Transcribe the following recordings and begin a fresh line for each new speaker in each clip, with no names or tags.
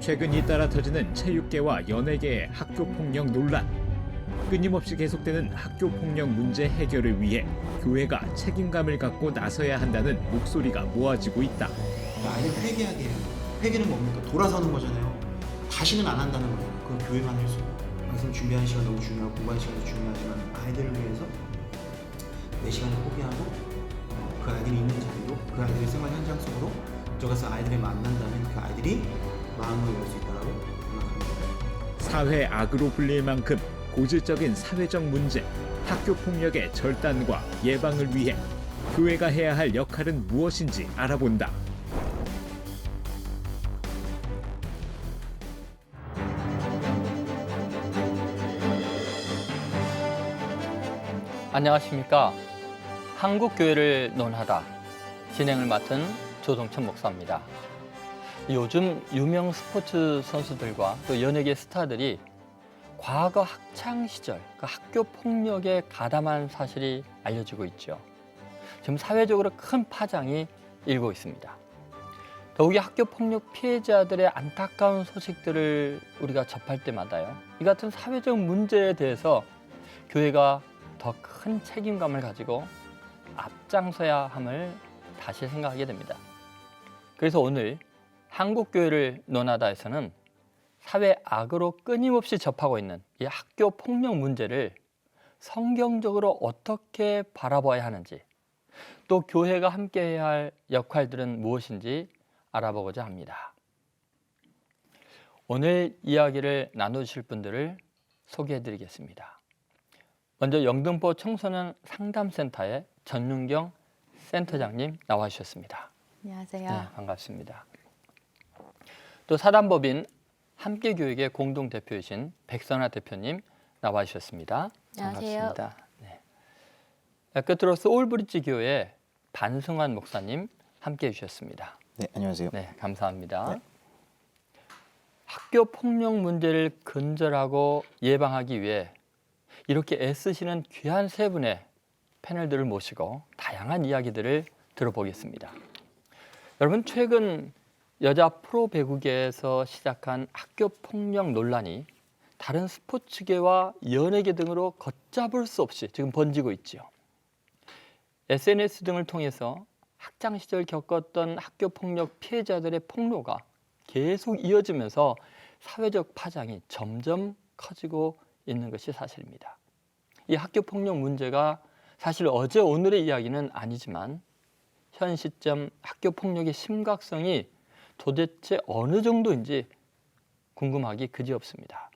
최근 잇따라 터지는 체육계와 연예계의 학교폭력 논란. 끊임없이 계속되는 학교폭력 문제 해결을 위해 교회가 책임감을 갖고 나서야 한다는 목소리가 모아지고 있다.
아이를 회개하게 해요. 회개는 뭡니까? 돌아서는 거잖아요. 다시는 안 한다는 거예요. 그건 교회만 할 수 있고. 말씀 준비하는 시간 너무 중요하고 공부하는 시간도 중요하지만 아이들을 위해서 내 시간을 포기하고 그 아이들이 있는 자리로 그 아이들의 생활 현장 속으로 들어가서 아이들을 만난다면 그 아이들이 마음을 열 수 있다고 생각합니다.
사회 악으로 불릴 만큼 고질적인 사회적 문제, 학교 폭력의 절단과 예방을 위해 교회가 해야 할 역할은 무엇인지 알아본다.
안녕하십니까. 한국교회를 논하다 진행을 맡은 조동천 목사입니다. 요즘 유명 스포츠 선수들과 또 연예계 스타들이 과거 학창시절 그 학교 폭력에 가담한 사실이 알려지고 있죠. 지금 사회적으로 큰 파장이 일고 있습니다. 더욱이 학교 폭력 피해자들의 안타까운 소식들을 우리가 접할 때마다요, 이 같은 사회적 문제에 대해서 교회가 더 큰 책임감을 가지고 앞장서야 함을 다시 생각하게 됩니다. 그래서 오늘 한국교회를 논하다에서는 사회 악으로 끊임없이 접하고 있는 이 학교 폭력 문제를 성경적으로 어떻게 바라봐야 하는지, 또 교회가 함께 해야 할 역할들은 무엇인지 알아보고자 합니다. 오늘 이야기를 나누실 분들을 소개해드리겠습니다. 먼저 영등포 청소년 상담센터의 전윤경 센터장님 나와 주셨습니다.
안녕하세요.
네, 반갑습니다. 또 사단법인 함께교육의 공동대표이신 백선아 대표님 나와 주셨습니다.
안녕하세요.
반갑습니다. 네. 끝으로 소울브릿지 교회 반승환 목사님 함께해 주셨습니다.
네, 안녕하세요.
네, 감사합니다.
네.
학교 폭력 문제를 근절하고 예방하기 위해 이렇게 애쓰시는 귀한 세 분의 패널들을 모시고 다양한 이야기들을 들어보겠습니다. 여러분, 최근 여자 프로 배구계에서 시작한 학교 폭력 논란이 다른 스포츠계와 연예계 등으로 걷잡을 수 없이 지금 번지고 있죠. SNS 등을 통해서 학창 시절 겪었던 학교 폭력 피해자들의 폭로가 계속 이어지면서 사회적 파장이 점점 커지고 있는 것이 사실입니다. 이 학교 폭력 문제가 사실 어제 오늘의 이야기는 아니지만 현 시점 학교 폭력의 심각성이 도대체 어느 정도인지 궁금하기 그지없습니다.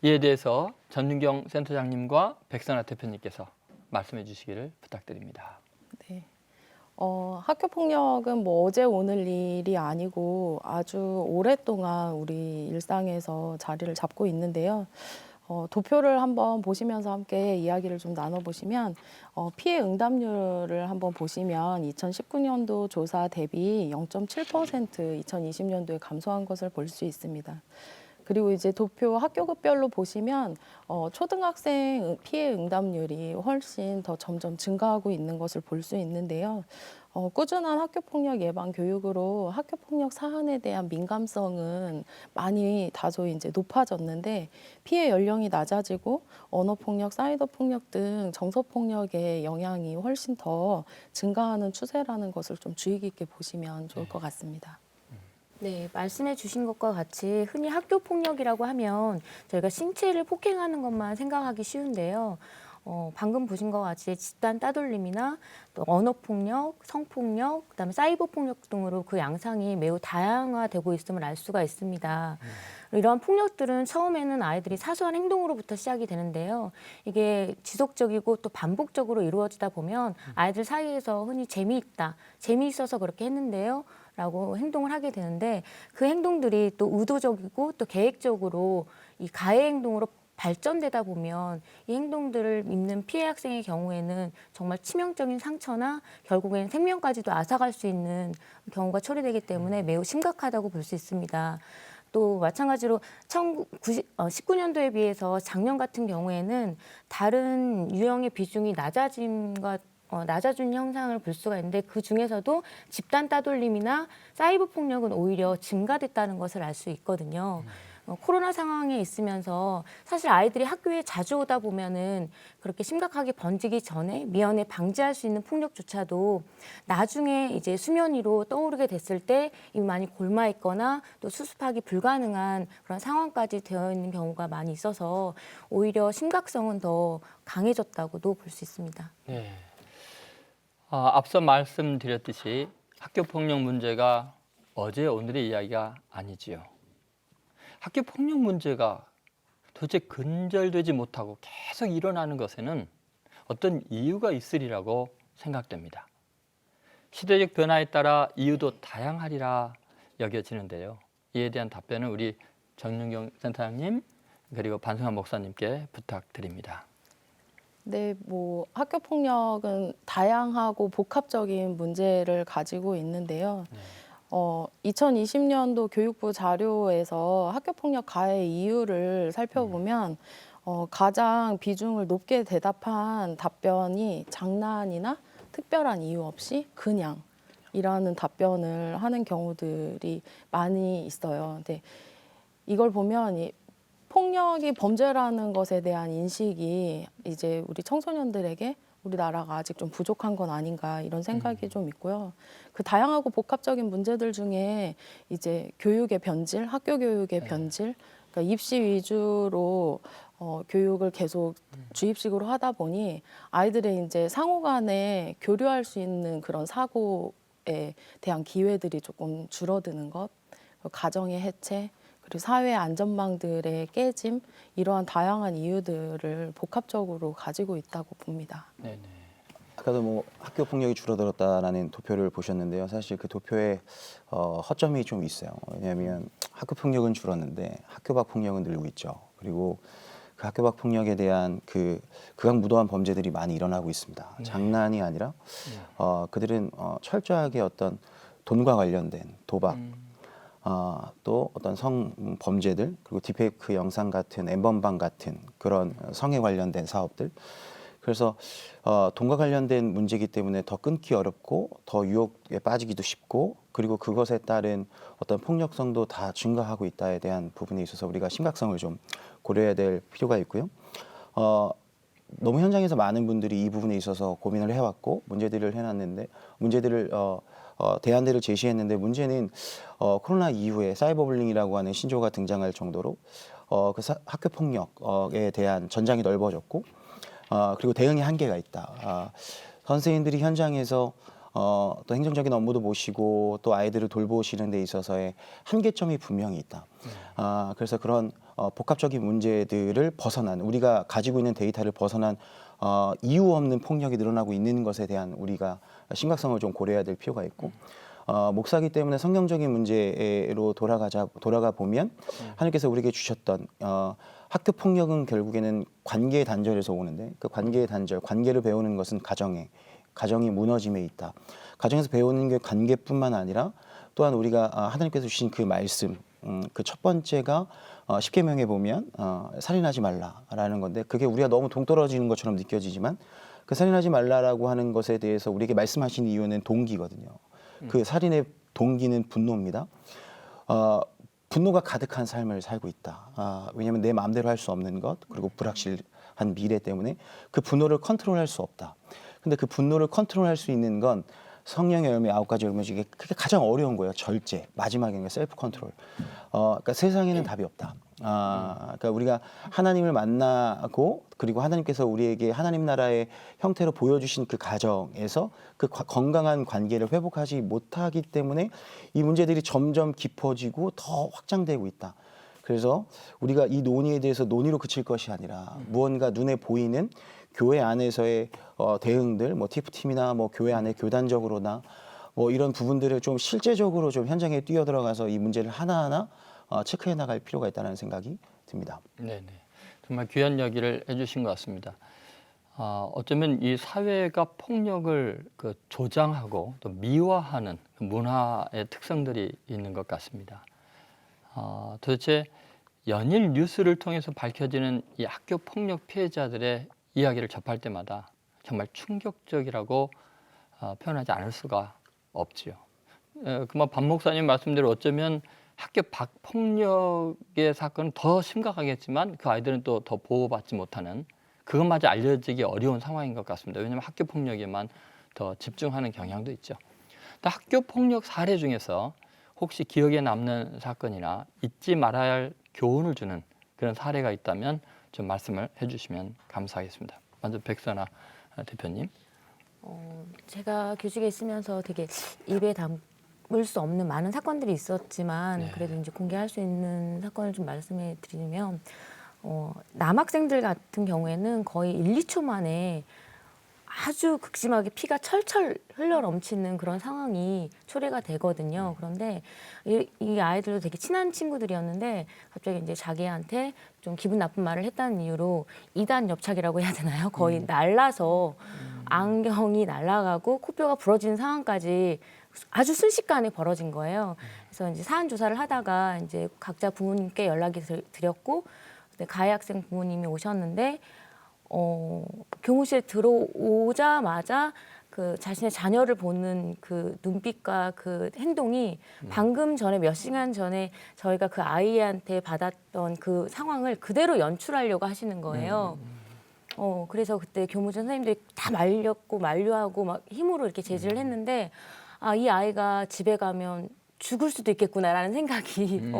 이에 대해서 전윤경 센터장님과 백선아 대표님께서 말씀해 주시기를 부탁드립니다.
네. 학교 폭력은 뭐 어제 오늘 일이 아니고 아주 오랫동안 우리 일상에서 자리를 잡고 있는데요. 도표를 한번 보시면서 함께 이야기를 좀 나눠보시면 피해 응답률을 한번 보시면 2019년도 조사 대비 0.7% 2020년도에 감소한 것을 볼 수 있습니다. 그리고 이제 도표 학교급별로 보시면 초등학생 피해 응답률이 훨씬 더 점점 증가하고 있는 것을 볼 수 있는데요. 꾸준한 학교폭력 예방 교육으로 학교폭력 사안에 대한 민감성은 많이 다소 이제 높아졌는데 피해 연령이 낮아지고 언어폭력, 사이버폭력 등 정서폭력의 영향이 훨씬 더 증가하는 추세라는 것을 좀 주의 깊게 보시면 좋을 것 같습니다.
네, 말씀해 주신 것과 같이 흔히 학교 폭력이라고 하면 저희가 신체를 폭행하는 것만 생각하기 쉬운데요. 방금 보신 것 같이 집단 따돌림이나 또 언어폭력, 성폭력, 그다음에 사이버폭력 등으로 그 양상이 매우 다양화되고 있음을 알 수가 있습니다. 이러한 폭력들은 처음에는 아이들이 사소한 행동으로부터 시작이 되는데요. 이게 지속적이고 또 반복적으로 이루어지다 보면 아이들 사이에서 흔히 재미있다, 재미있어서 그렇게 했는데요 라고 행동을 하게 되는데 그 행동들이 또 의도적이고 또 계획적으로 이 가해 행동으로 발전되다 보면 이 행동들을 입는 피해 학생의 경우에는 정말 치명적인 상처나 결국엔 생명까지도 앗아갈 수 있는 경우가 초래되기 때문에 매우 심각하다고 볼 수 있습니다. 또 마찬가지로 19년도에 비해서 작년 같은 경우에는 다른 유형의 비중이 낮아짐과 낮아진 형상을 볼 수가 있는데 그 중에서도 집단 따돌림이나 사이버 폭력은 오히려 증가됐다는 것을 알 수 있거든요. 코로나 상황에 있으면서 사실 아이들이 학교에 자주 오다 보면은 그렇게 심각하게 번지기 전에 미연에 방지할 수 있는 폭력조차도 나중에 이제 수면 위로 떠오르게 됐을 때 이미 많이 골마 있거나 또 수습하기 불가능한 그런 상황까지 되어 있는 경우가 많이 있어서 오히려 심각성은 더 강해졌다고도 볼 수 있습니다.
네. 앞서 말씀드렸듯이 학교 폭력 문제가 어제 오늘의 이야기가 아니지요. 학교 폭력 문제가 도대체 근절되지 못하고 계속 일어나는 것에는 어떤 이유가 있으리라고 생각됩니다. 시대적 변화에 따라 이유도 다양하리라 여겨지는데요. 이에 대한 답변은 우리 정윤경 센터장님 그리고 반승환 목사님께 부탁드립니다.
네, 뭐 학교 폭력은 다양하고 복합적인 문제를 가지고 있는데요. 2020년도 교육부 자료에서 학교 폭력 가해 이유를 살펴보면 가장 비중을 높게 대답한 답변이 장난이나 특별한 이유 없이 그냥이라는 답변을 하는 경우들이 많이 있어요. 근데 이걸 보면 이 폭력이 범죄라는 것에 대한 인식이 이제 우리 청소년들에게 우리나라가 아직 좀 부족한 건 아닌가 이런 생각이 좀 있고요. 그 다양하고 복합적인 문제들 중에 이제 교육의 변질, 학교 교육의 변질, 그러니까 입시 위주로 교육을 계속 주입식으로 하다 보니 아이들의 이제 상호간에 교류할 수 있는 그런 사고에 대한 기회들이 조금 줄어드는 것, 가정의 해체, 그리고 사회 안전망들의 깨짐 이러한 다양한 이유들을 복합적으로 가지고 있다고 봅니다.
네네.
아까도 뭐 학교 폭력이 줄어들었다라는 도표를 보셨는데요. 사실 그 도표에 허점이 좀 있어요. 왜냐하면 학교 폭력은 줄었는데 학교 밖 폭력은 늘고 있죠. 그리고 그 학교 밖 폭력에 대한 그 극악무도한 범죄들이 많이 일어나고 있습니다.
네.
장난이 아니라 그들은 철저하게 어떤 돈과 관련된 도박, 또 어떤 성범죄들 그리고 딥페이크 영상 같은 엠번방 같은 그런 성에 관련된 사업들 그래서 돈과 관련된 문제이기 때문에 더 끊기 어렵고 더 유혹에 빠지기도 쉽고 그리고 그것에 따른 어떤 폭력성도 다 증가하고 있다에 대한 부분에 있어서 우리가 심각성을 좀 고려해야 될 필요가 있고요. 너무 현장에서 많은 분들이 이 부분에 있어서 고민을 해왔고 문제들을 해놨는데 문제들을 대안들을 제시했는데 문제는 코로나 이후에 사이버불링이라고 하는 신조어가 등장할 정도로 학교 폭력에 대한 전장이 넓어졌고 그리고 대응의 한계가 있다. 선생님들이 현장에서 또 행정적인 업무도 보시고 또 아이들을 돌보시는 데 있어서의 한계점이 분명히 있다. 그래서 그런 복합적인 문제들을 벗어난 우리가 가지고 있는 데이터를 벗어난 이유 없는 폭력이 늘어나고 있는 것에 대한 우리가 심각성을 좀 고려해야 될 필요가 있고 목사기 때문에 성경적인 문제로 돌아가 보면 하나님께서 우리에게 주셨던 학교 폭력은 결국에는 관계의 단절에서 오는데 그 관계의 단절, 관계를 배우는 것은 가정이 무너짐에 있다. 가정에서 배우는 게 관계뿐만 아니라 또한 우리가 하나님께서 주신 그 말씀, 그 첫 번째가 십계명에 보면 살인하지 말라라는 건데 그게 우리가 너무 동떨어지는 것처럼 느껴지지만 그 살인하지 말라라고 하는 것에 대해서 우리에게 말씀하신 이유는 동기거든요. 그 살인의 동기는 분노입니다. 분노가 가득한 삶을 살고 있다. 왜냐하면 내 마음대로 할 수 없는 것 그리고 불확실한 미래 때문에 그 분노를 컨트롤할 수 없다. 근데 그 분노를 컨트롤할 수 있는 건 성령의 열매 9가지 열매 중에 그게 가장 어려운 거예요. 절제. 마지막에 셀프 컨트롤. 그러니까 세상에는 답이 없다. 그러니까 우리가 하나님을 만나고 그리고 하나님께서 우리에게 하나님 나라의 형태로 보여주신 그 가정에서 그 건강한 관계를 회복하지 못하기 때문에 이 문제들이 점점 깊어지고 더 확장되고 있다. 그래서 우리가 이 논의에 대해서 논의로 그칠 것이 아니라 무언가 눈에 보이는 교회 안에서의 대응들, 뭐 TF팀이나 뭐 교회 안에 교단적으로나 뭐 이런 부분들을 좀 실제적으로 좀 현장에 뛰어들어가서 이 문제를 하나하나 체크해 나갈 필요가 있다는 생각이 듭니다.
네네. 정말 귀한 이야기를 해주신 것 같습니다. 어쩌면 이 사회가 폭력을 조장하고 또 미화하는 그 문화의 특성들이 있는 것 같습니다. 도대체 연일 뉴스를 통해서 밝혀지는 이 학교 폭력 피해자들의 이야기를 접할 때마다 정말 충격적이라고 표현하지 않을 수가 없지요. 그만 반 목사님 말씀대로 어쩌면 학교 폭력의 사건은 더 심각하겠지만 그 아이들은 또 더 보호받지 못하는 그것마저 알려지기 어려운 상황인 것 같습니다. 왜냐하면 학교 폭력에만 더 집중하는 경향도 있죠. 학교 폭력 사례 중에서 혹시 기억에 남는 사건이나 잊지 말아야 할 교훈을 주는 그런 사례가 있다면 좀 말씀을 해주시면 감사하겠습니다. 먼저 백선아 대표님.
제가 교직에 있으면서 되게 입에 담을 수 없는 많은 사건들이 있었지만
네.
그래도 이제 공개할 수 있는 사건을 좀 말씀해 드리면 남학생들 같은 경우에는 거의 1, 2초 만에 아주 극심하게 피가 철철 흘러 넘치는 그런 상황이 초래가 되거든요. 그런데 이 아이들도 되게 친한 친구들이었는데 갑자기 이제 자기한테 좀 기분 나쁜 말을 했다는 이유로 이단 옆차기라고 해야 되나요? 거의 날라서 안경이 날아가고 코뼈가 부러지는 상황까지 아주 순식간에 벌어진 거예요. 그래서 이제 사안 조사를 하다가 이제 각자 부모님께 연락이 드렸고 가해 학생 부모님이 오셨는데 교무실에 들어오자마자 그 자신의 자녀를 보는 그 눈빛과 그 행동이 방금 전에 몇 시간 전에 저희가 그 아이한테 받았던 그 상황을 그대로 연출하려고 하시는 거예요. 그래서 그때 교무전 선생님들이 다 말렸고 만류하고 막 힘으로 이렇게 제지를 했는데 이 아이가 집에 가면 죽을 수도 있겠구나라는 생각이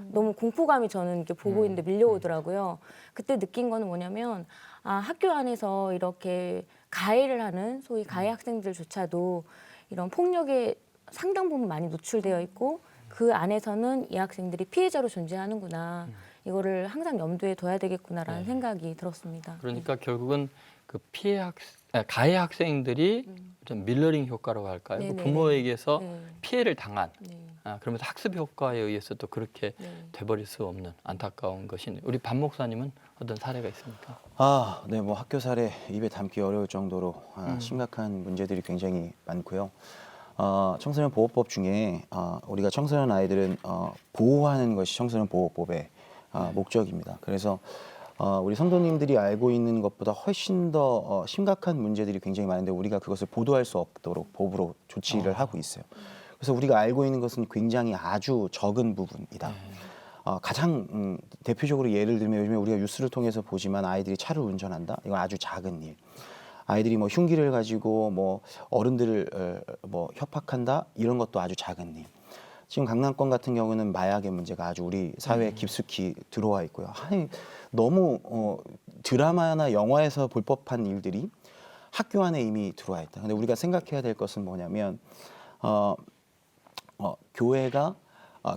너무 공포감이 저는 이렇게 보고 있는데 밀려오더라고요. 그때 느낀 거는 뭐냐면 학교 안에서 이렇게 가해를 하는 소위 가해 학생들조차도 이런 폭력에 상당 부분 많이 노출되어 있고 그 안에서는 이 학생들이 피해자로 존재하는구나. 이거를 항상 염두에 둬야 되겠구나라는 생각이 들었습니다.
그러니까 결국은 그 가해 학생들이 좀 밀러링 효과라고 할까요? 그
네네네.
부모에게서
네.
피해를 당한
네.
그러면서 학습 효과에 의해서 또 그렇게 돼버릴 수 없는 안타까운 것이네요. 우리 반 목사님은 어떤 사례가 있습니까?
네, 뭐 학교 사례 입에 담기 어려울 정도로 심각한 문제들이 굉장히 많고요. 청소년 보호법 중에 우리가 청소년 아이들은 보호하는 것이 청소년 보호법의 목적입니다. 그래서 우리 성도님들이 알고 있는 것보다 훨씬 더 심각한 문제들이 굉장히 많은데 우리가 그것을 보도할 수 없도록 법으로 조치를 하고 있어요. 그래서 우리가 알고 있는 것은 굉장히 아주 적은 부분이다. 가장 대표적으로 예를 들면 요즘에 우리가 뉴스를 통해서 보지만 아이들이 차를 운전한다. 이건 아주 작은 일. 아이들이 뭐 흉기를 가지고 뭐 어른들을 뭐 협박한다. 이런 것도 아주 작은 일. 지금 강남권 같은 경우는 마약의 문제가 아주 우리 사회에 깊숙이 들어와 있고요. 너무 드라마나 영화에서 볼 법한 일들이 학교 안에 이미 들어와 있다. 근데 우리가 생각해야 될 것은 뭐냐면 교회가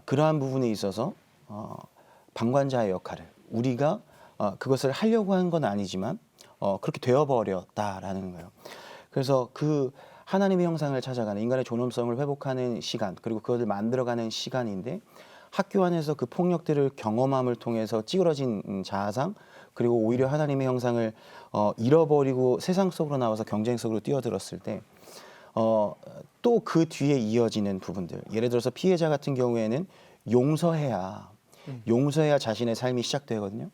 그러한 부분에 있어서 방관자의 역할을 우리가 그것을 하려고 한 건 아니지만 그렇게 되어버렸다라는 거예요. 그래서 그 하나님의 형상을 찾아가는 인간의 존엄성을 회복하는 시간 그리고 그것을 만들어가는 시간인데 학교 안에서 그 폭력들을 경험함을 통해서 찌그러진 자아상 그리고 오히려 하나님의 형상을 잃어버리고 세상 속으로 나와서 경쟁 속으로 뛰어들었을 때 또 그 뒤에 이어지는 부분들 예를 들어서 피해자 같은 경우에는 용서해야 자신의 삶이 시작되거든요.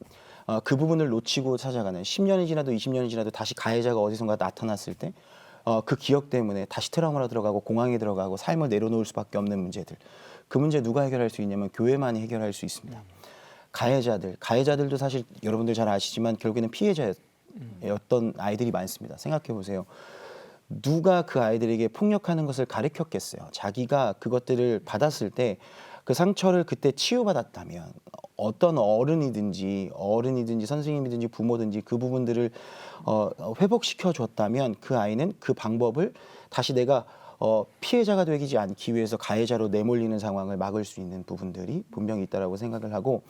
그 부분을 놓치고 찾아가는 10년이 지나도 20년이 지나도 다시 가해자가 어디선가 나타났을 때 그 기억 때문에 다시 트라우마로 들어가고 공황에 들어가고 삶을 내려놓을 수밖에 없는 문제들. 그 문제 누가 해결할 수 있냐면 교회만이 해결할 수 있습니다. 가해자들도 사실 여러분들 잘 아시지만 결국에는 피해자였던 아이들이 많습니다. 생각해 보세요. 누가 그 아이들에게 폭력하는 것을 가르쳤겠어요. 자기가 그것들을 받았을 때 그 상처를 그때 치유받았다면 어떤 어른이든지 선생님이든지 부모든지 그 부분들을 회복시켜 줬다면 그 아이는 그 방법을 다시 내가 피해자가 되지 않기 위해서 가해자로 내몰리는 상황을 막을 수 있는 부분들이 분명히 있다라고 생각을 하고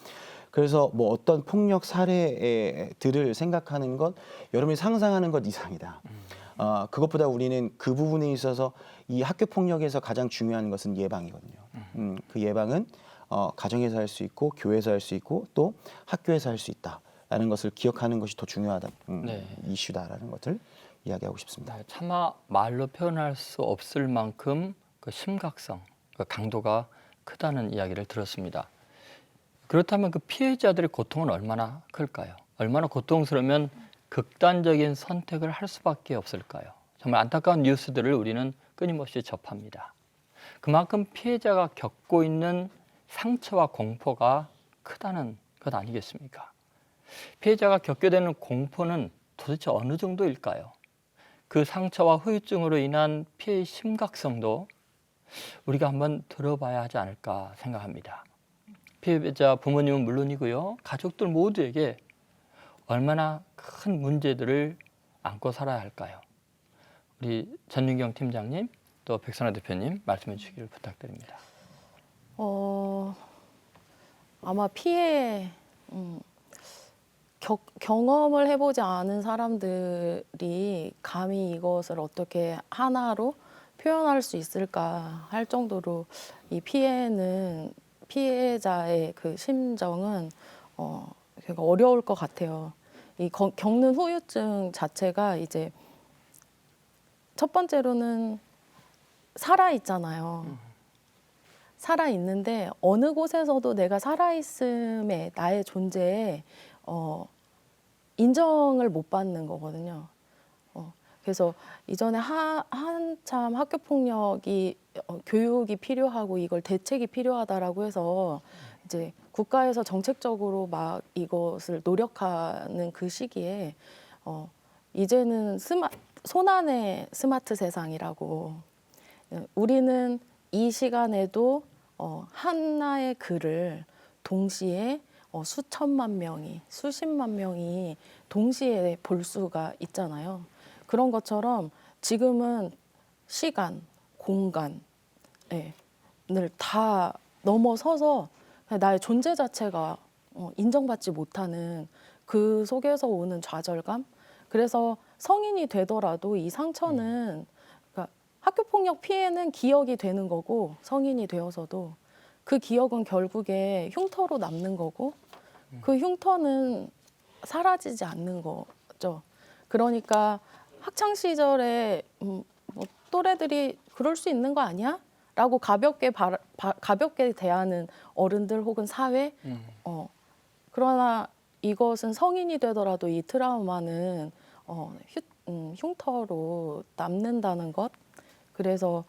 그래서 뭐 어떤 폭력 사례들을 생각하는 것 여러분이 상상하는 것 이상이다. 그것보다 우리는 그 부분에 있어서 이 학교 폭력에서 가장 중요한 것은 예방이거든요. 그 예방은 가정에서 할 수 있고 교회에서 할 수 있고 또 학교에서 할 수 있다라는 것을 기억하는 것이 더 중요하다 이슈다라는 것을 이야기하고 싶습니다.
차마 말로 표현할 수 없을 만큼 그 심각성, 그 강도가 크다는 이야기를 들었습니다. 그렇다면 그 피해자들의 고통은 얼마나 클까요? 얼마나 고통스러우면 극단적인 선택을 할 수밖에 없을까요? 정말 안타까운 뉴스들을 우리는 끊임없이 접합니다. 그만큼 피해자가 겪고 있는 상처와 공포가 크다는 것 아니겠습니까? 피해자가 겪게 되는 공포는 도대체 어느 정도일까요? 그 상처와 후유증으로 인한 피해의 심각성도 우리가 한번 들어봐야 하지 않을까 생각합니다. 피해자 부모님은 물론이고요. 가족들 모두에게 얼마나 큰 문제들을 안고 살아야 할까요? 우리 전윤경 팀장님, 또 백선아 대표님 말씀해 주시기를 부탁드립니다.
아마 피해 경험을 해보지 않은 사람들이 감히 이것을 어떻게 하나로 표현할 수 있을까 할 정도로 이 피해자의 그 심정은 되게 어려울 것 같아요. 이 겪는 후유증 자체가 이제 첫 번째로는 살아 있잖아요. 살아 있는데 어느 곳에서도 내가 살아 있음에 나의 존재에 인정을 못 받는 거거든요. 그래서 이전에 한참 학교 폭력이 교육이 필요하고 이걸 대책이 필요하다라고 해서 이제 국가에서 정책적으로 막 이것을 노력하는 그 시기에 이제는 손안의 스마트 세상이라고 우리는 이 시간에도 하나의 글을 동시에 수천만 명이 수십만 명이 동시에 볼 수가 있잖아요. 그런 것처럼 지금은 시간, 공간을 다 넘어서서 나의 존재 자체가 인정받지 못하는 그 속에서 오는 좌절감. 그래서 성인이 되더라도 이 상처는 그러니까 학교폭력 피해는 기억이 되는 거고 성인이 되어서도 그 기억은 결국에 흉터로 남는 거고 그 흉터는 사라지지 않는 거죠. 그러니까 학창 시절에 뭐 또래들이 그럴 수 있는 거 아니야? 라고 가볍게 대하는 어른들 혹은 사회. 그러나 이것은 성인이 되더라도 이 트라우마는 흉터로 남는다는 것. 그래서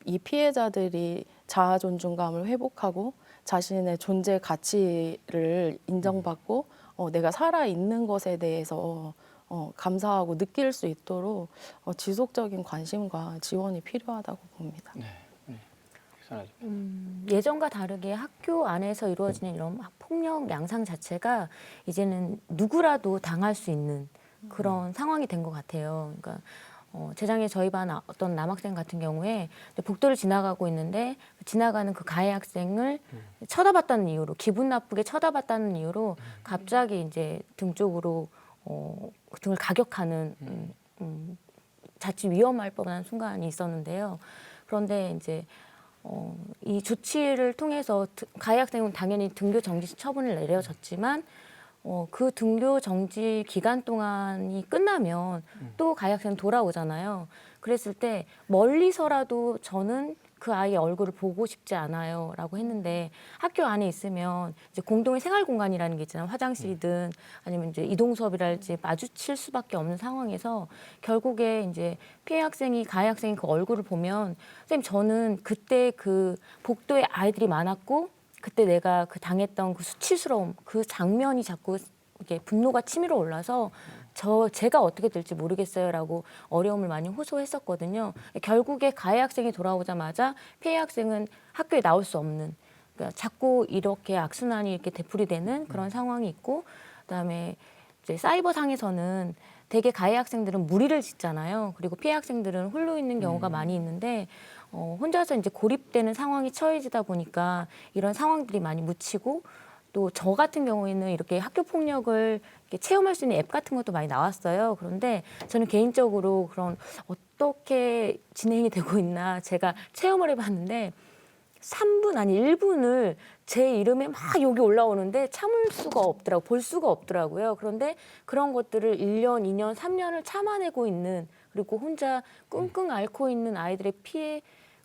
이 피해자들이 자아 존중감을 회복하고 자신의 존재 가치를 인정받고 내가 살아 있는 것에 대해서 감사하고 느낄 수 있도록 지속적인 관심과 지원이 필요하다고 봅니다.
네.
예전과 다르게 학교 안에서 이루어지는 이런 폭력 양상 자체가 이제는 누구라도 당할 수 있는 그런 상황이 된 것 같아요. 그러니까 재작년에 저희 반 어떤 남학생 같은 경우에 복도를 지나가고 있는데 지나가는 그 가해 학생을 쳐다봤다는 이유로 기분 나쁘게 쳐다봤다는 이유로 갑자기 이제 등 쪽으로 등을 가격하는 자칫 위험할 뻔한 순간이 있었는데요. 그런데 이제 이 조치를 통해서 가해 학생은 당연히 등교 정지 처분을 내려졌지만 그 등교 정지 기간 동안이 끝나면 또 가해 학생은 돌아오잖아요. 그랬을 때 멀리서라도 저는 그 아이의 얼굴을 보고 싶지 않아요 라고 했는데 학교 안에 있으면 이제 공동의 생활 공간이라는 게 있잖아요. 화장실이든 아니면 이제 이동 수업이랄지 마주칠 수밖에 없는 상황에서 결국에 이제 피해 학생이 가해 학생이 그 얼굴을 보면 선생님 저는 그때 그 복도에 아이들이 많았고 그때 내가 그 당했던 그 수치스러움 그 장면이 자꾸 이렇게 분노가 치밀어 올라서 제가 어떻게 될지 모르겠어요라고 어려움을 많이 호소했었거든요. 결국에 가해 학생이 돌아오자마자 피해 학생은 학교에 나올 수 없는 그러니까 자꾸 이렇게 악순환이 이렇게 되풀이되는 그런 상황이 있고 그다음에 이제 사이버 상에서는 대개 가해 학생들은 무리를 짓잖아요. 그리고 피해 학생들은 홀로 있는 경우가 많이 있는데 혼자서 이제 고립되는 상황이 처해지다 보니까 이런 상황들이 많이 묻히고 또 저 같은 경우에는 이렇게 학교 폭력을 이렇게 체험할 수 있는 앱 같은 것도 많이 나왔어요. 그런데 저는 개인적으로 그런 어떻게 진행이 되고 있나 제가 체험을 해봤는데 3분 아니 1분을 제 이름에 막 여기 올라오는데 참을 수가 없더라고요. 볼 수가 없더라고요. 그런데 그런 것들을 1년, 2년, 3년을 참아내고 있는 그리고 혼자 끙끙 앓고 있는 아이들의 피해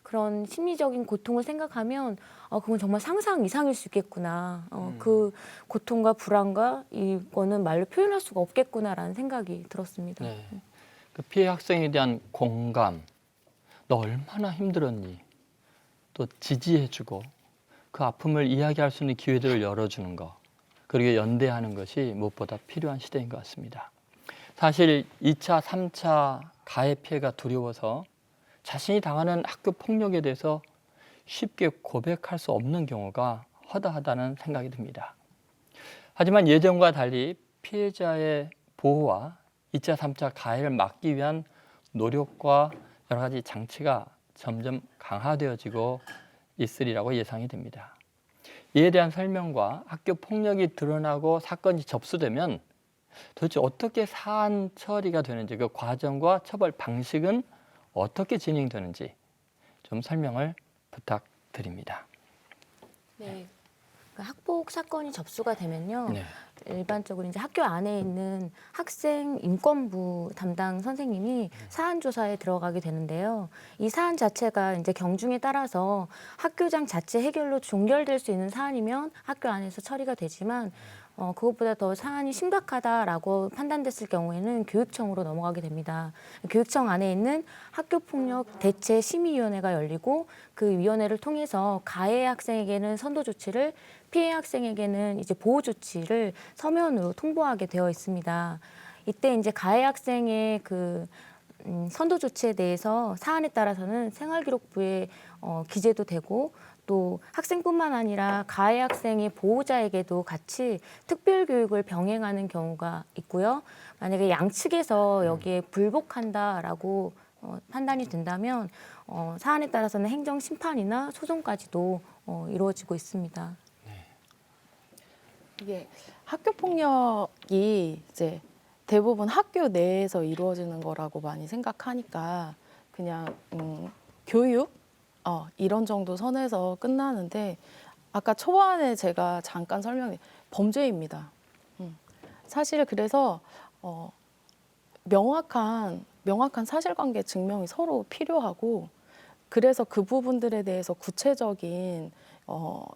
그런 심리적인 고통을 생각하면 그건 정말 상상 이상일 수 있겠구나. 그 고통과 불안과 이거는 말로 표현할 수가 없겠구나라는 생각이 들었습니다.
네. 그 피해 학생에 대한 공감, 너 얼마나 힘들었니? 또 지지해주고 그 아픔을 이야기할 수 있는 기회들을 열어주는 것, 그리고 연대하는 것이 무엇보다 필요한 시대인 것 같습니다. 사실 2차, 3차 가해 피해가 두려워서 자신이 당하는 학교 폭력에 대해서 쉽게 고백할 수 없는 경우가 허다하다는 생각이 듭니다. 하지만 예전과 달리 피해자의 보호와 2차, 3차 가해를 막기 위한 노력과 여러 가지 장치가 점점 강화되어지고 있으리라고 예상이 됩니다. 이에 대한 설명과 학교 폭력이 드러나고 사건이 접수되면 도대체 어떻게 사안 처리가 되는지, 그 과정과 처벌 방식은 어떻게 진행되는지 좀 설명을 부탁드립니다.
네. 그 학폭 사건이 접수가 되면요.
네.
일반적으로 이제 학교 안에 있는 학생 인권부 담당 선생님이 사안 조사에 들어가게 되는데요. 이 사안 자체가 이제 경중에 따라서 학교장 자체 해결로 종결될 수 있는 사안이면 학교 안에서 처리가 되지만 그것보다 더 사안이 심각하다라고 판단됐을 경우에는 교육청으로 넘어가게 됩니다. 교육청 안에 있는 학교폭력 대체 심의위원회가 열리고 그 위원회를 통해서 가해 학생에게는 선도 조치를, 피해 학생에게는 이제 보호 조치를 서면으로 통보하게 되어 있습니다. 이때 이제 가해 학생의 그 선도 조치에 대해서 사안에 따라서는 생활기록부에 기재도 되고 또 학생뿐만 아니라 가해 학생의 보호자에게도 같이 특별교육을 병행하는 경우가 있고요. 만약에 양측에서 여기에 불복한다라고 판단이 된다면 사안에 따라서는 행정심판이나 소송까지도 이루어지고 있습니다.
이게 학교 폭력이 이제 대부분 학교 내에서 이루어지는 거라고 많이 생각하니까 그냥 교육 이런 정도 선에서 끝나는데 아까 초반에 제가 잠깐 설명해 범죄입니다. 사실 그래서 명확한 사실관계 증명이 서로 필요하고 그래서 그 부분들에 대해서 구체적인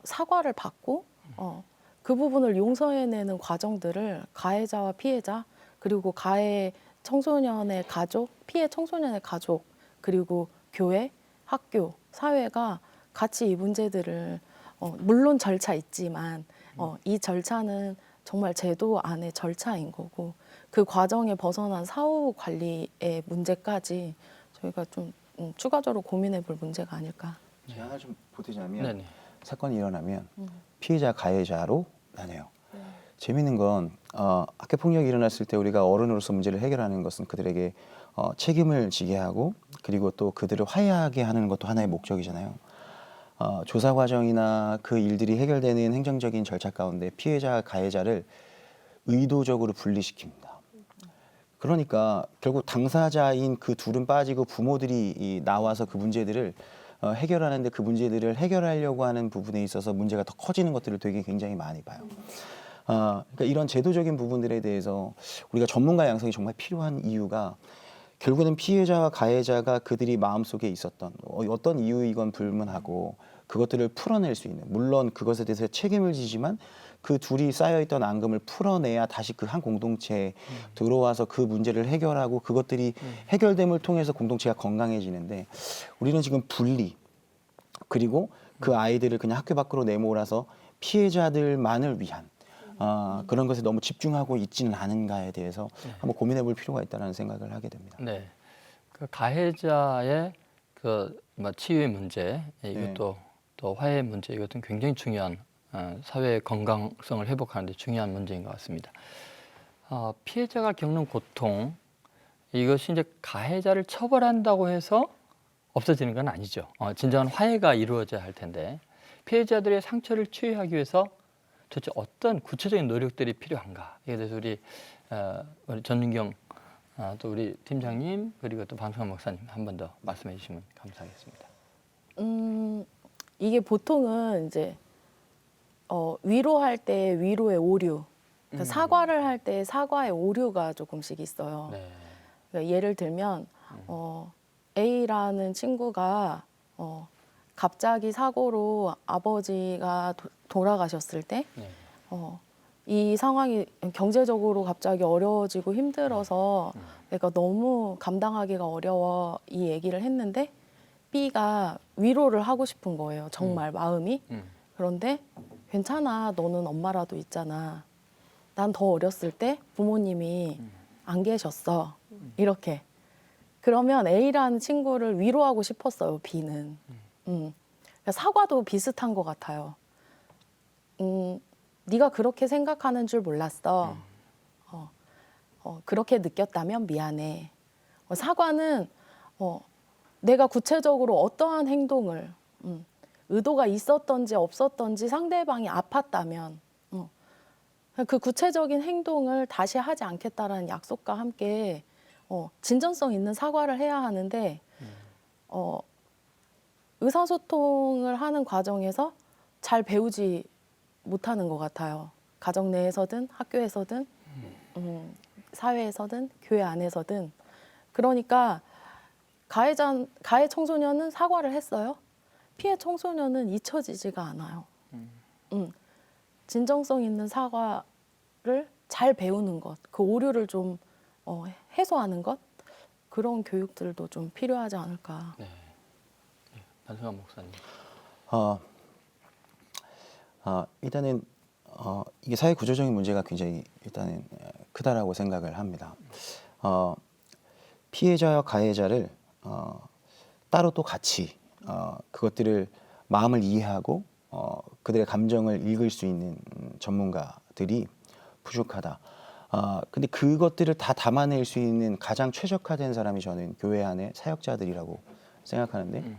사과를 받고 그 부분을 용서해내는 과정들을 가해자와 피해자 그리고 가해 청소년의 가족, 피해 청소년의 가족 그리고 교회, 학교, 사회가 같이 이 문제들을 물론 절차 있지만 이 절차는 정말 제도 안의 절차인 거고 그 과정에 벗어난 사후 관리의 문제까지 저희가 좀 추가적으로 고민해 볼 문제가 아닐까.
제가 하나 좀 보태자면
네네.
사건이 일어나면 피해자 가해자로 나뉘어요. 재미있는 건 학교 폭력이 일어났을 때 우리가 어른으로서 문제를 해결하는 것은 그들에게 책임을 지게 하고 그리고 또 그들을 화해하게 하는 것도 하나의 목적이잖아요. 조사 과정이나 그 일들이 해결되는 행정적인 절차 가운데 피해자 가해자를 의도적으로 분리시킵니다. 그러니까 결국 당사자인 그 둘은 빠지고 부모들이 나와서 그 문제들을 해결하는데 그 문제들을 해결하려고 하는 부분에 있어서 문제가 더 커지는 것들을 되게 굉장히 많이 봐요. 그러니까 이런 제도적인 부분들에 대해서 우리가 전문가 양성이 정말 필요한 이유가 결국에는 피해자와 가해자가 그들이 마음속에 있었던 어떤 이유이건 불문하고 그것들을 풀어낼 수 있는 물론 그것에 대해서 책임을 지지만 그 둘이 쌓여있던 앙금을 풀어내야 다시 그 한 공동체에 들어와서 그 문제를 해결하고 그것들이 해결됨을 통해서 공동체가 건강해지는데 우리는 지금 분리 그리고 그 아이들을 그냥 학교 밖으로 내몰아서 피해자들만을 위한 그런 것에 너무 집중하고 있지는 않은가에 대해서 한번 고민해 볼 필요가 있다는 생각을 하게 됩니다.
네. 그 가해자의 치유의 문제, 이것도 또 화해 문제, 이것은 굉장히 중요한 사회의 건강성을 회복하는 데 중요한 문제인 것 같습니다. 피해자가 겪는 고통, 이것이 이제 가해자를 처벌한다고 해서 없어지는 건 아니죠. 진정한 화해가 이루어져야 할 텐데 피해자들의 상처를 치유하기 위해서 도대체 어떤 구체적인 노력들이 필요한가? 이에 대해서 우리 전윤경 또 우리 팀장님 그리고 또 방송환 목사님 한 번 더 말씀해 주시면 감사하겠습니다.
이게 보통은 이제 위로할 때 위로의 오류, 그러니까 사과를 할 때 사과의 오류가 조금씩 있어요.
네.
그러니까 예를 들면 A라는 친구가 갑자기 사고로 아버지가 돌아가셨을 때
네.
이 상황이 경제적으로 갑자기 어려워지고 힘들어서 내가 너무 감당하기가 어려워 이 얘기를 했는데 B가 위로를 하고 싶은 거예요. 정말 마음이. 그런데 괜찮아. 너는 엄마라도 있잖아. 난 더 어렸을 때 부모님이 안 계셨어. 이렇게. 그러면 A라는 친구를 위로하고 싶었어요. B는. 그러니까 사과도 비슷한 것 같아요. 네가 그렇게 생각하는 줄 몰랐어. 그렇게 느꼈다면 미안해. 사과는 내가 구체적으로 어떠한 행동을 의도가 있었던지 없었던지 상대방이 아팠다면 그 구체적인 행동을 다시 하지 않겠다라는 약속과 함께 진전성 있는 사과를 해야 하는데 의사소통을 하는 과정에서 잘 배우지 못하는 것 같아요. 가정 내에서든 학교에서든 사회에서든 교회 안에서든. 그러니까 가해 청소년은 사과를 했어요. 피해 청소년은 잊혀지지가 않아요. 진정성 있는 사과를 잘 배우는 것, 그 오류를 좀 해소하는 것, 그런 교육들도 좀 필요하지 않을까.
네. 안승환 목사님.
일단은 이게 사회 구조적인 문제가 굉장히 일단은 크다라고 생각을 합니다. 피해자와 가해자를 따로 또 같이 그것들을 마음을 이해하고 그들의 감정을 읽을 수 있는 전문가들이 부족하다. 근데 그것들을 다 담아낼 수 있는 가장 최적화된 사람이 저는 교회 안에 사역자들이라고 생각하는데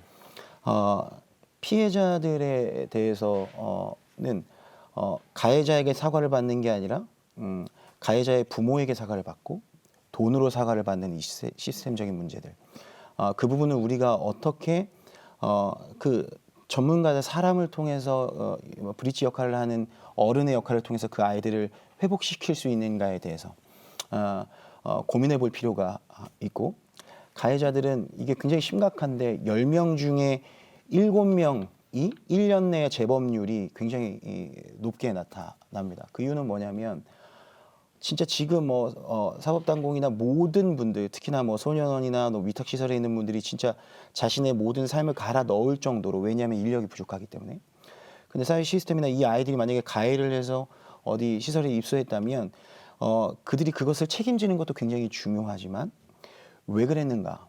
피해자들에 대해서는 가해자에게 사과를 받는 게 아니라 가해자의 부모에게 사과를 받고 돈으로 사과를 받는 이 시스템적인 문제들. 그 부분을 우리가 어떻게 그 전문가들 사람을 통해서 브릿지 역할을 하는 어른의 역할을 통해서 그 아이들을 회복시킬 수 있는가에 대해서 고민해 볼 필요가 있고, 가해자들은 이게 굉장히 심각한데 10명 중에 7명이 1년 내에 재범률이 굉장히 높게 나타납니다. 그 이유는 뭐냐면 진짜 지금 사법당국이나 모든 분들, 특히나 소년원이나 위탁시설에 있는 분들이 진짜 자신의 모든 삶을 갈아 넣을 정도로, 왜냐하면 인력이 부족하기 때문에. 근데 사회 시스템이나 이 아이들이 만약에 가해를 해서 어디 시설에 입소했다면 그들이 그것을 책임지는 것도 굉장히 중요하지만 왜 그랬는가,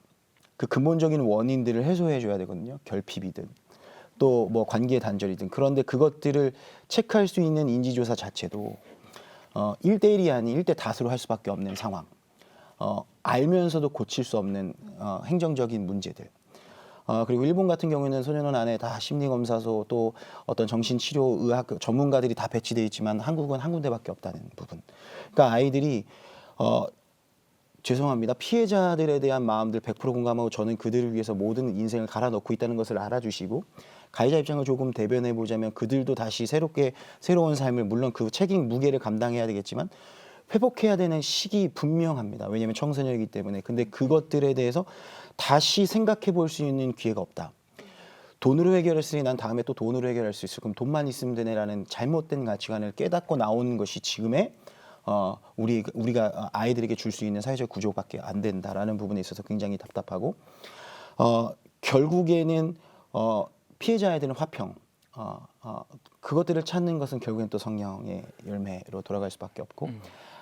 그 근본적인 원인들을 해소해 줘야 되거든요. 결핍이든 또 관계 단절이든. 그런데 그것들을 체크할 수 있는 인지조사 자체도 1대1이 아닌 1대5로 할 수밖에 없는 상황, 알면서도 고칠 수 없는 행정적인 문제들. 그리고 일본 같은 경우에는 소년원 안에 다 심리검사소 또 어떤 정신치료의학 전문가들이 다 배치되어 있지만 한국은 한 군데밖에 없다는 부분. 그러니까 아이들이 죄송합니다. 피해자들에 대한 마음들 100% 공감하고 저는 그들을 위해서 모든 인생을 갈아 넣고 있다는 것을 알아주시고, 가해자 입장을 조금 대변해 보자면 그들도 다시 새로운 삶을, 물론 그 책임 무게를 감당해야 되겠지만 회복해야 되는 시기 분명합니다. 왜냐하면 청소년이기 때문에. 근데 그것들에 대해서 다시 생각해 볼 수 있는 기회가 없다. 돈으로 해결했으니 난 다음에 또 돈으로 해결할 수 있을, 그럼 돈만 있으면 되네라는 잘못된 가치관을 깨닫고 나오는 것이 지금의 우리가 아이들에게 줄 수 있는 사회적 구조밖에 안 된다라는 부분에 있어서 굉장히 답답하고, 결국에는 피해자 아이들은 화평, 그것들을 찾는 것은 결국엔 또 성령의 열매로 돌아갈 수밖에 없고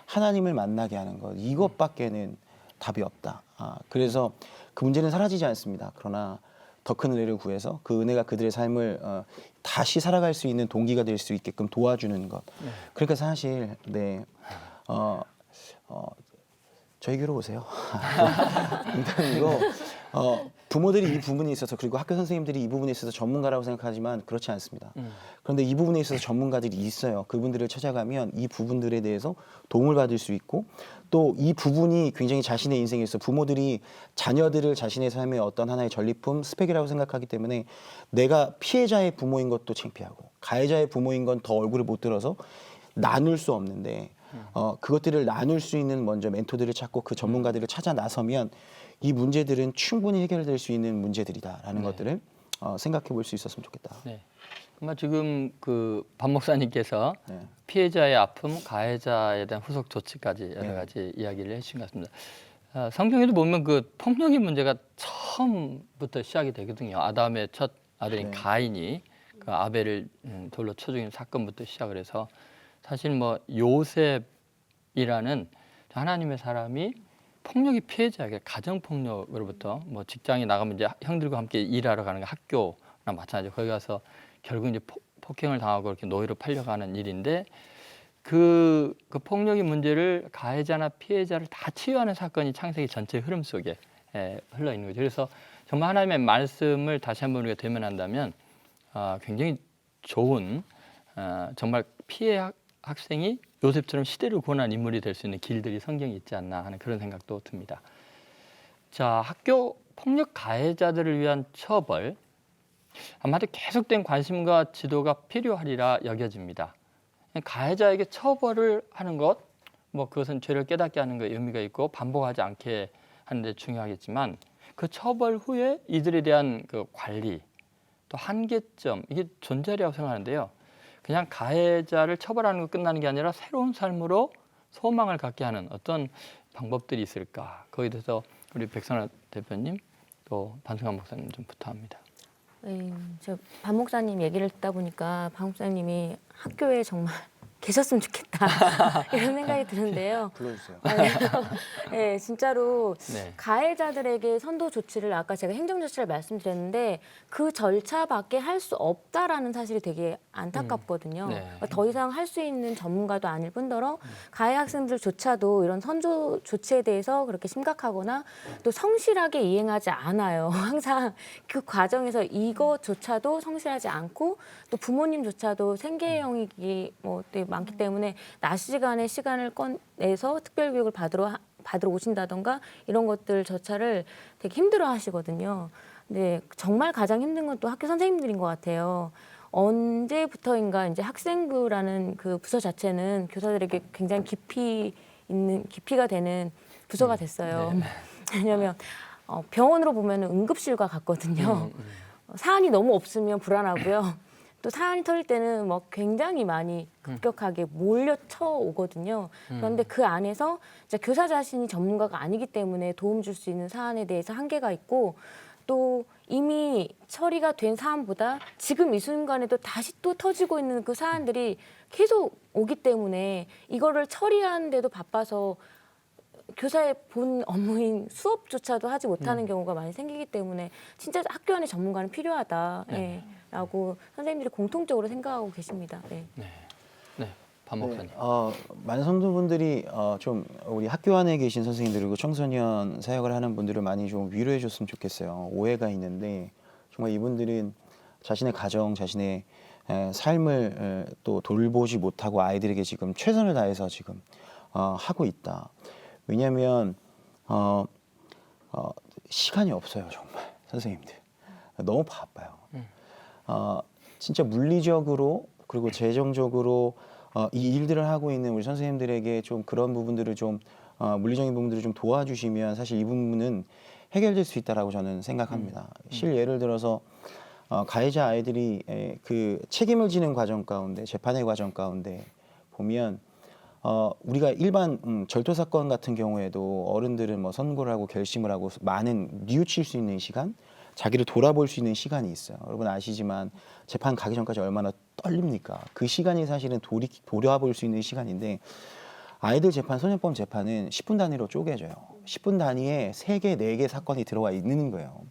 하나님을 만나게 하는 것, 이것밖에는 답이 없다. 그래서 그 문제는 사라지지 않습니다. 그러나 더 큰 은혜를 구해서 그 은혜가 그들의 삶을 다시 살아갈 수 있는 동기가 될 수 있게끔 도와주는 것. 그러니까 사실 저희 교로 오세요. 농담이고 부모들이 이 부분에 있어서, 그리고 학교 선생님들이 이 부분에 있어서 전문가라고 생각하지만 그렇지 않습니다. 그런데 이 부분에 있어서 전문가들이 있어요. 그분들을 찾아가면 이 부분들에 대해서 도움을 받을 수 있고, 또 이 부분이 굉장히 자신의 인생에 있어 부모들이 자녀들을 자신의 삶의 어떤 하나의 전리품, 스펙이라고 생각하기 때문에 내가 피해자의 부모인 것도 창피하고 가해자의 부모인 건 더 얼굴을 못 들어서 나눌 수 없는데, 그것들을 나눌 수 있는 먼저 멘토들을 찾고 그 전문가들을 찾아 나서면 이 문제들은 충분히 해결될 수 있는 문제들이다라는 것들을 생각해 볼 수 있었으면 좋겠다.
네. 아마 지금 그 반 목사님께서
네.
피해자의 아픔, 가해자에 대한 후속 조치까지 여러
네.
가지 이야기를 해주신 것 같습니다. 성경에도 보면 그 폭력의 문제가 처음부터 시작이 되거든요. 아담의 첫 아들인
네.
가인이 그 아벨을 돌로 쳐 죽인 사건부터 시작을 해서 사실 뭐 요셉이라는 하나님의 사람이 폭력의 피해자에게 가정 폭력으로부터 뭐 직장에 나가면 이제 형들과 함께 일하러 가는 게 학교나 마찬가지로 거기 가서 결국 이제 폭행을 당하고 이렇게 노예로 팔려가는 일인데 그 폭력의 문제를 가해자나 피해자를 다 치유하는 사건이 창세기 전체 흐름 속에 흘러 있는 거죠. 그래서 정말 하나님의 말씀을 다시 한번 우리가 되면한다면 굉장히 좋은 정말 피해 학생이 요셉처럼 시대를 구원한 인물이 될 수 있는 길들이 성경에 있지 않나 하는 그런 생각도 듭니다. 자, 학교 폭력 가해자들을 위한 처벌 아마도 계속된 관심과 지도가 필요하리라 여겨집니다. 가해자에게 처벌을 하는 것, 뭐 그것은 죄를 깨닫게 하는 데 의미가 있고 반복하지 않게 하는 데 중요하겠지만 그 처벌 후에 이들에 대한 그 관리 또 한계점 이게 존재하리라고 생각하는데요. 그냥 가해자를 처벌하는 것 끝나는 게 아니라 새로운 삶으로 소망을 갖게 하는 어떤 방법들이 있을까? 거기에 대해서 우리 백선아 대표님 또 반승환 목사님 좀 부탁합니다.
네, 저 반 목사님 얘기를 듣다 보니까 반 목사님이 학교에 정말 계셨으면 좋겠다 이런 생각이 드는데요.
불러주세요.
네, 진짜로
네.
가해자들에게 선도 조치를 아까 제가 행정 조치를 말씀드렸는데 그 절차밖에 할 수 없다라는 사실이 되게 안타깝거든요.
네.
그러니까 더 이상 할 수 있는 전문가도 아닐 뿐더러 가해 학생들조차도 이런 선조 조치에 대해서 그렇게 심각하거나 또 성실하게 이행하지 않아요. 항상 그 과정에서 이것조차도 성실하지 않고 또 부모님조차도 생계형이 뭐 되게 많기 때문에 낮 시간에 시간을 꺼내서 특별교육을 받으러 오신다던가 이런 것들조차를 되게 힘들어 하시거든요. 근데 정말 가장 힘든 건 또 학교 선생님들인 것 같아요. 언제부터인가 이제 학생부라는 그 부서 자체는 교사들에게 굉장히 깊이가 되는 부서가 됐어요.
네.
왜냐하면 병원으로 보면 응급실과 같거든요. 사안이 너무 없으면 불안하고요. 또 사안이 터질 때는 뭐 굉장히 많이 급격하게 몰려쳐 오거든요. 그런데 그 안에서 이제 교사 자신이 전문가가 아니기 때문에 도움 줄 수 있는 사안에 대해서 한계가 있고 또 이미 처리가 된 사안보다 지금 이 순간에도 다시 또 터지고 있는 그 사안들이 계속 오기 때문에 이거를 처리하는데도 바빠서 교사의 본 업무인 수업조차도 하지 못하는 경우가 많이 생기기 때문에 진짜 학교 안에 전문가는 필요하다.
네.
라고 선생님들이 공통적으로 생각하고 계십니다. 네.
네, 반 목사님.
많은 성도분들이 좀 우리 학교 안에 계신 선생님들 그리고 청소년 사역을 하는 분들을 많이 좀 위로해 줬으면 좋겠어요. 오해가 있는데 정말 이분들은 자신의 가정, 자신의 삶을 또 돌보지 못하고 아이들에게 지금 최선을 다해서 지금 하고 있다. 왜냐하면 시간이 없어요, 정말 선생님들. 너무 바빠요. 진짜 물리적으로 그리고 재정적으로 이 일들을 하고 있는 우리 선생님들에게 좀 그런 부분들을 좀 물리적인 부분들을 좀 도와주시면 사실 이 부분은 해결될 수 있다라고 저는 생각합니다. 예를 들어서 가해자 아이들이 그 책임을 지는 과정 가운데 재판의 과정 가운데 보면 우리가 일반 절도 사건 같은 경우에도 어른들은 뭐 선고를 하고 결심을 하고 많은 뉘우칠 수 있는 시간, 자기를 돌아볼 수 있는 시간이 있어요. 여러분 아시지만 재판 가기 전까지 얼마나 떨립니까? 그 시간이 사실은 돌아볼 수 있는 시간인데 아이들 재판, 소년법 재판은 10분 단위로 쪼개져요. 10분 단위에 3개, 4개 사건이 들어와 있는 거예요.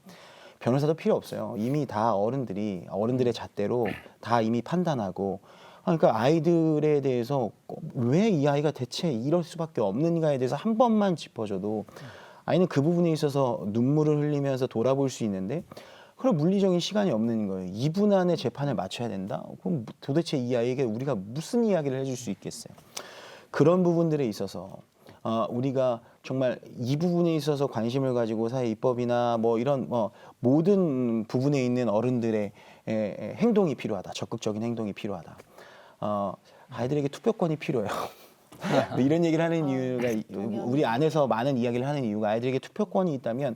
변호사도 필요 없어요. 이미 다 어른들의 잣대로 다 이미 판단하고 그러니까 아이들에 대해서 왜 이 아이가 대체 이럴 수밖에 없는가에 대해서 한 번만 짚어줘도 아이는 그 부분에 있어서 눈물을 흘리면서 돌아볼 수 있는데 그럼 물리적인 시간이 없는 거예요. 2분 안에 재판을 마쳐야 된다? 그럼 도대체 이 아이에게 우리가 무슨 이야기를 해줄 수 있겠어요? 그런 부분들에 있어서 우리가 정말 이 부분에 있어서 관심을 가지고 사회 입법이나 뭐 이런 모든 부분에 있는 어른들의 행동이 필요하다. 적극적인 행동이 필요하다. 아이들에게 투표권이 필요해요. 이런 얘기를 하는 이유가 우리 안에서 많은 이야기를 하는 이유가 아이들에게 투표권이 있다면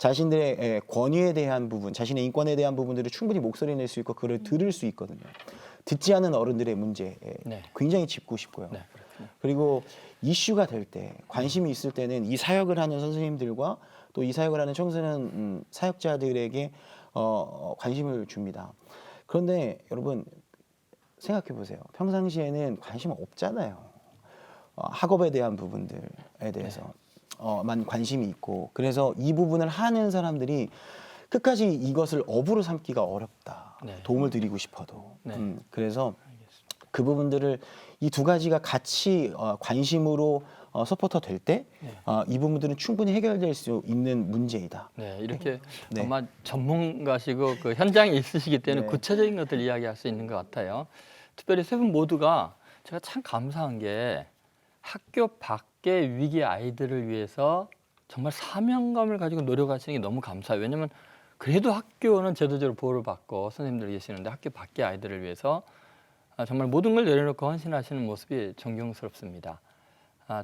자신들의 권위에 대한 부분, 자신의 인권에 대한 부분들을 충분히 목소리 낼 수 있고 그걸 들을 수 있거든요. 듣지 않는 어른들의 문제에
네.
굉장히 짚고 싶고요.
네, 그렇군요.
그리고 이슈가 될 때, 관심이 있을 때는 이 사역을 하는 선생님들과 또 이 사역을 하는 청소년 사역자들에게 관심을 줍니다. 그런데 여러분 생각해 보세요. 평상시에는 관심 없잖아요. 학업에 대한 부분들에 대해서 만 관심이 있고, 그래서 이 부분을 하는 사람들이 끝까지 이것을 업으로 삼기가 어렵다.
네.
도움을 드리고 싶어도.
네.
그래서 그 부분들을 이 두 가지가 같이 관심으로 서포터 될 때 이 부분들은 충분히 해결될 수 있는 문제이다.
네, 이렇게
네.
아마 전문가시고 그 현장에 있으시기 때문에
네.
구체적인 것들 이야기할 수 있는 것 같아요. 특별히 세 분 모두가 제가 참 감사한 게 학교 밖의 위기 아이들을 위해서 정말 사명감을 가지고 노력하시는 게 너무 감사해요. 왜냐하면 그래도 학교는 제도적으로 보호를 받고 선생님들 계시는데 학교 밖의 아이들을 위해서 정말 모든 걸 내려놓고 헌신하시는 모습이 존경스럽습니다.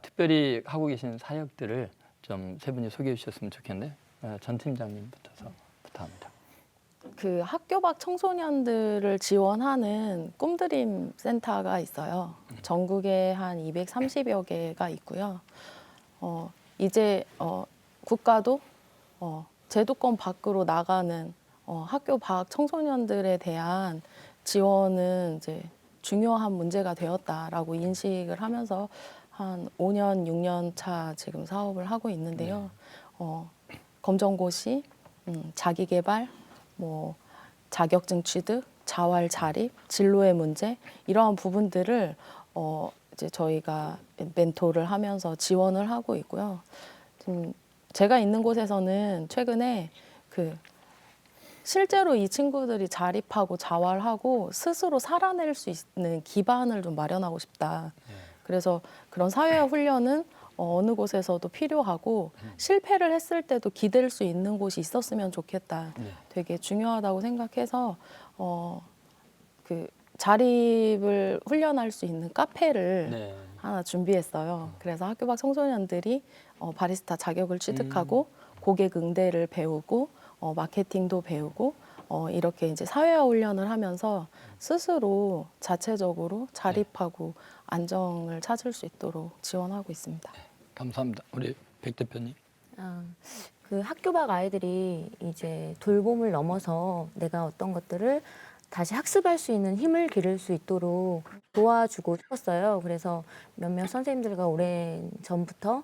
특별히 하고 계신 사역들을 좀 세 분이 소개해 주셨으면 좋겠는데 전 팀장님부터서 부탁합니다.
그 학교 밖 청소년들을 지원하는 꿈드림 센터가 있어요. 전국에 한 230여 개가 있고요. 이제 국가도 제도권 밖으로 나가는 학교 밖 청소년들에 대한 지원은 이제 중요한 문제가 되었다라고 인식을 하면서 한 5년, 6년 차 지금 사업을 하고 있는데요. 검정고시, 자기개발, 뭐 자격증 취득, 자활 자립, 진로의 문제 이러한 부분들을 이제 저희가 멘토를 하면서 지원을 하고 있고요. 지금 제가 있는 곳에서는 최근에 실제로 이 친구들이 자립하고 자활하고 스스로 살아낼 수 있는 기반을 좀 마련하고 싶다. 그래서 그런 사회화 훈련은 어느 곳에서도 필요하고 실패를 했을 때도 기댈 수 있는 곳이 있었으면 좋겠다. 되게 중요하다고 생각해서 그 자립을 훈련할 수 있는 카페를 하나 준비했어요. 그래서 학교 밖 청소년들이 바리스타 자격을 취득하고 고객 응대를 배우고 마케팅도 배우고 이렇게 이제 사회화 훈련을 하면서 스스로 자체적으로 자립하고 안정을 찾을 수 있도록 지원하고 있습니다.
감사합니다. 우리 백 대표님.
그 학교 밖 아이들이 이제 돌봄을 넘어서 내가 어떤 것들을 다시 학습할 수 있는 힘을 기를 수 있도록 도와주고 싶었어요. 그래서 몇몇 선생님들과 오랜 전부터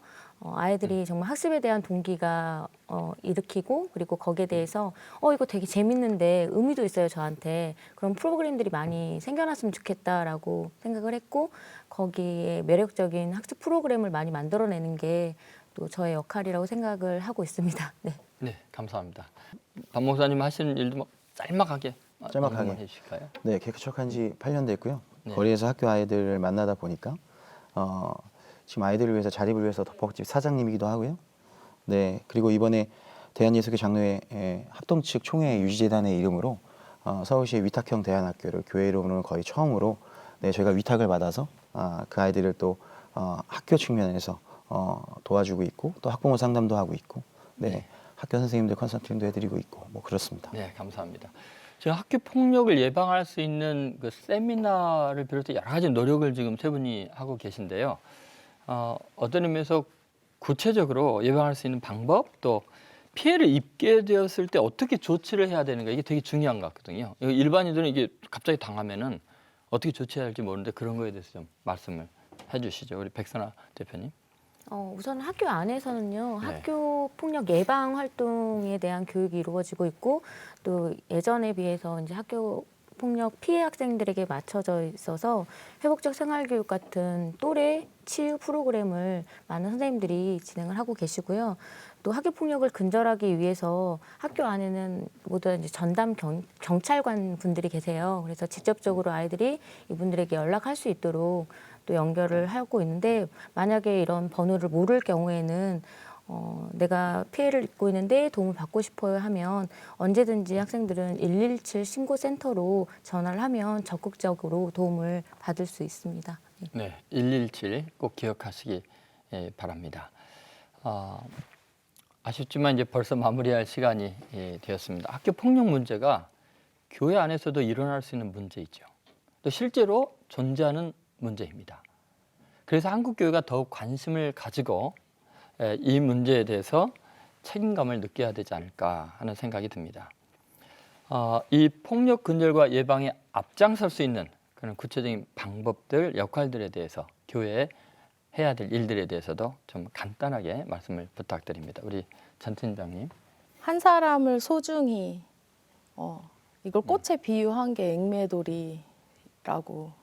아이들이 정말 학습에 대한 동기가 일으키고 그리고 거기에 대해서 이거 되게 재밌는데 의미도 있어요 저한테. 그런 프로그램들이 많이 생겨났으면 좋겠다라고 생각을 했고 거기에 매력적인 학습 프로그램을 많이 만들어내는 게 또 저의 역할이라고 생각을 하고 있습니다. 네.
네, 감사합니다. 박 목사님 하시는 일도 뭐 짤막하게 해주실까요?
네, 개척한 지 8년 됐고요.
네.
거리에서 학교 아이들을 만나다 보니까 지금 아이들을 위해서 자립을 위해서 덮어집 사장님이기도 하고요. 네, 그리고 이번에 대한예수교 장로회 합동 측 총회 유지재단의 이름으로 서울시 위탁형 대안학교를 교회 이름으로는 거의 처음으로 저희가 위탁을 받아서 그 아이들을 또 학교 측면에서 도와주고 있고 또 학부모 상담도 하고 있고 학교 선생님들 컨설팅도 해드리고 있고 뭐 그렇습니다.
네, 감사합니다. 지금 학교 폭력을 예방할 수 있는 그 세미나를 비롯해 여러 가지 노력을 지금 세 분이 하고 계신데요. 어떤 의미에서 구체적으로 예방할 수 있는 방법 또 피해를 입게 되었을 때 어떻게 조치를 해야 되는가 이게 되게 중요한 것 같거든요. 일반인들은 이게 갑자기 당하면은 어떻게 조치해야 할지 모르는데 그런 거에 대해서 좀 말씀을 해주시죠. 우리 백선아 대표님.
우선 학교 안에서는요,
네.
학교 폭력 예방 활동에 대한 교육이 이루어지고 있고, 또 예전에 비해서 이제 학교 폭력 피해 학생들에게 맞춰져 있어서 회복적 생활교육 같은 또래 치유 프로그램을 많은 선생님들이 진행을 하고 계시고요. 또 학교 폭력을 근절하기 위해서 학교 안에는 모두 이제 전담 경찰관 분들이 계세요. 그래서 직접적으로 아이들이 이분들에게 연락할 수 있도록 또 연결을 하고 있는데 만약에 이런 번호를 모를 경우에는 내가 피해를 입고 있는데 도움을 받고 싶어요 하면 언제든지 학생들은 117 신고센터로 전화를 하면 적극적으로 도움을 받을 수 있습니다.
네, 117 꼭 기억하시기 바랍니다. 아쉽지만 이제 벌써 마무리할 시간이 되었습니다. 학교 폭력 문제가 교회 안에서도 일어날 수 있는 문제이죠. 또 실제로 존재하는 문제입니다. 그래서 한국교회가 더욱 관심을 가지고 이 문제에 대해서 책임감을 느껴야 되지 않을까 하는 생각이 듭니다. 이 폭력 근절과 예방에 앞장설 수 있는 그런 구체적인 방법들, 역할들에 대해서 교회에 해야 될 일들에 대해서도 좀 간단하게 말씀을 부탁드립니다. 우리 전 팀장님.
한 사람을 소중히 이걸 꽃에 비유한 게 앵매돌이라고.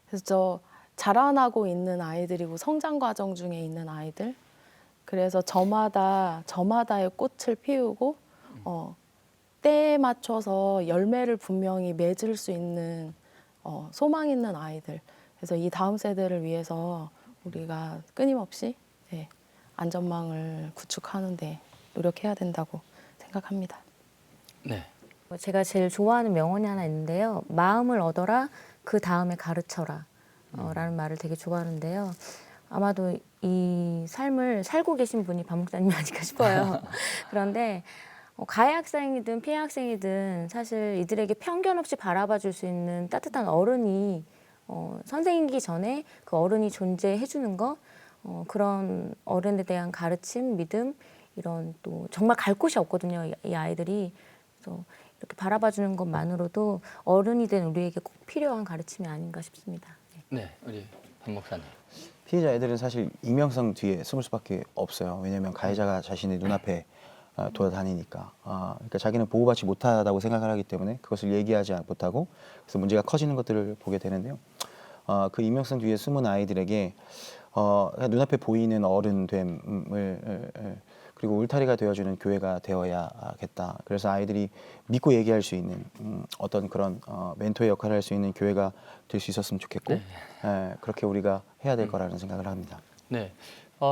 그래서 저 자라나고 있는 아이들이고 성장 과정 중에 있는 아이들. 그래서 저마다의 꽃을 피우고 때에 맞춰서 열매를 분명히 맺을 수 있는 소망 있는 아이들. 그래서 이 다음 세대를 위해서 우리가 끊임없이 안전망을 구축하는 데 노력해야 된다고 생각합니다.
네.
제가 제일 좋아하는 명언이 하나 있는데요. 마음을 얻어라, 그 다음에 가르쳐라 라는 말을 되게 좋아하는데요. 아마도 이 삶을 살고 계신 분이 박 목사님이 아닐까 싶어요. 그런데 가해 학생이든 피해 학생이든 사실 이들에게 편견 없이 바라봐 줄 수 있는 따뜻한 어른이 선생이기 전에 그 어른이 존재해 주는 거, 그런 어른에 대한 가르침, 믿음, 이런 또 정말 갈 곳이 없거든요. 이 아이들이. 그래서 이렇게 바라봐 주는 것만으로도 어른이 된 우리에게 꼭 필요한 가르침이 아닌가 싶습니다.
네, 우리 박 목사님.
피해자 애들은 사실 익명성 뒤에 숨을 수밖에 없어요. 왜냐하면 가해자가 자신의 눈앞에 돌아다니니까. 그러니까 자기는 보호받지 못하다고 생각을 하기 때문에 그것을 얘기하지 못하고 그래서 문제가 커지는 것들을 보게 되는데요. 그 익명성 뒤에 숨은 아이들에게 눈앞에 보이는 어른됨을 그리고 울타리가 되어주는 교회가 되어야겠다. 그래서 아이들이 믿고 얘기할 수 있는 어떤 그런 멘토의 역할을 할 수 있는 교회가 될 수 있었으면 좋겠고 그렇게 우리가 해야 될 거라는 생각을 합니다.
네,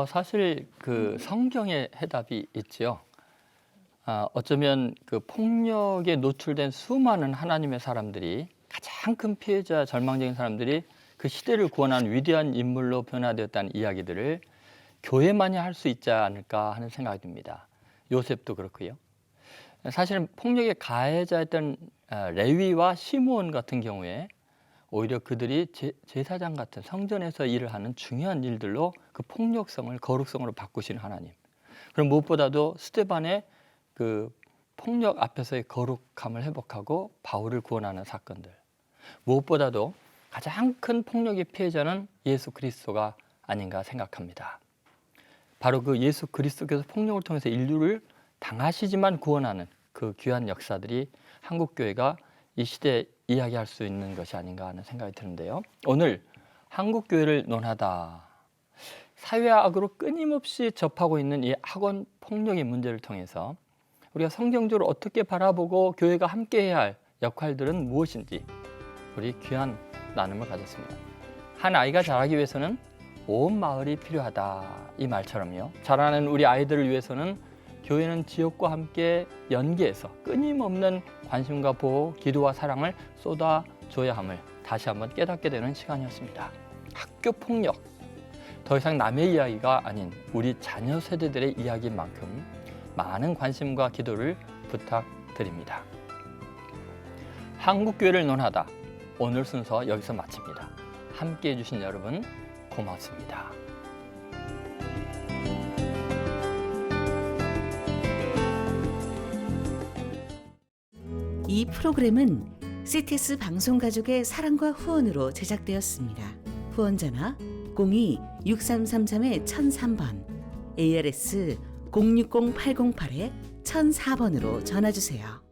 사실 그 성경의 해답이 있지요. 어쩌면 그 폭력에 노출된 수많은 하나님의 사람들이 가장 큰 피해자, 절망적인 사람들이 그 시대를 구원한 위대한 인물로 변화되었다는 이야기들을 교회만이 할 수 있지 않을까 하는 생각이 듭니다. 요셉도 그렇고요. 사실은 폭력의 가해자였던 레위와 시므온 같은 경우에 오히려 그들이 제사장 같은 성전에서 일을 하는 중요한 일들로 그 폭력성을 거룩성으로 바꾸시는 하나님. 그럼 무엇보다도 스데반의 그 폭력 앞에서의 거룩함을 회복하고 바울을 구원하는 사건들. 무엇보다도 가장 큰 폭력의 피해자는 예수 그리스도가 아닌가 생각합니다. 바로 그 예수 그리스도께서 폭력을 통해서 인류를 당하시지만 구원하는 그 귀한 역사들이 한국교회가 이 시대에 이야기할 수 있는 것이 아닌가 하는 생각이 드는데요. 오늘 한국교회를 논하다. 사회와 악으로 끊임없이 접하고 있는 이 학원 폭력의 문제를 통해서 우리가 성경적으로 어떻게 바라보고 교회가 함께해야 할 역할들은 무엇인지 우리 귀한 나눔을 가졌습니다. 한 아이가 자라기 위해서는 온 마을이 필요하다. 이 말처럼요. 자라는 우리 아이들을 위해서는 교회는 지역과 함께 연계해서 끊임없는 관심과 보호, 기도와 사랑을 쏟아줘야 함을 다시 한번 깨닫게 되는 시간이었습니다. 학교 폭력, 더 이상 남의 이야기가 아닌 우리 자녀 세대들의 이야기인 만큼 많은 관심과 기도를 부탁드립니다. 한국교회를 논하다. 오늘 순서 여기서 마칩니다. 함께해 주신 여러분 고맙습니다.
이 프로그램은 CTS 방송가족의 사랑과 후원으로 제작되었습니다. 후원전화 02-6333-1003번, ARS 060-808-1004번으로 전화주세요.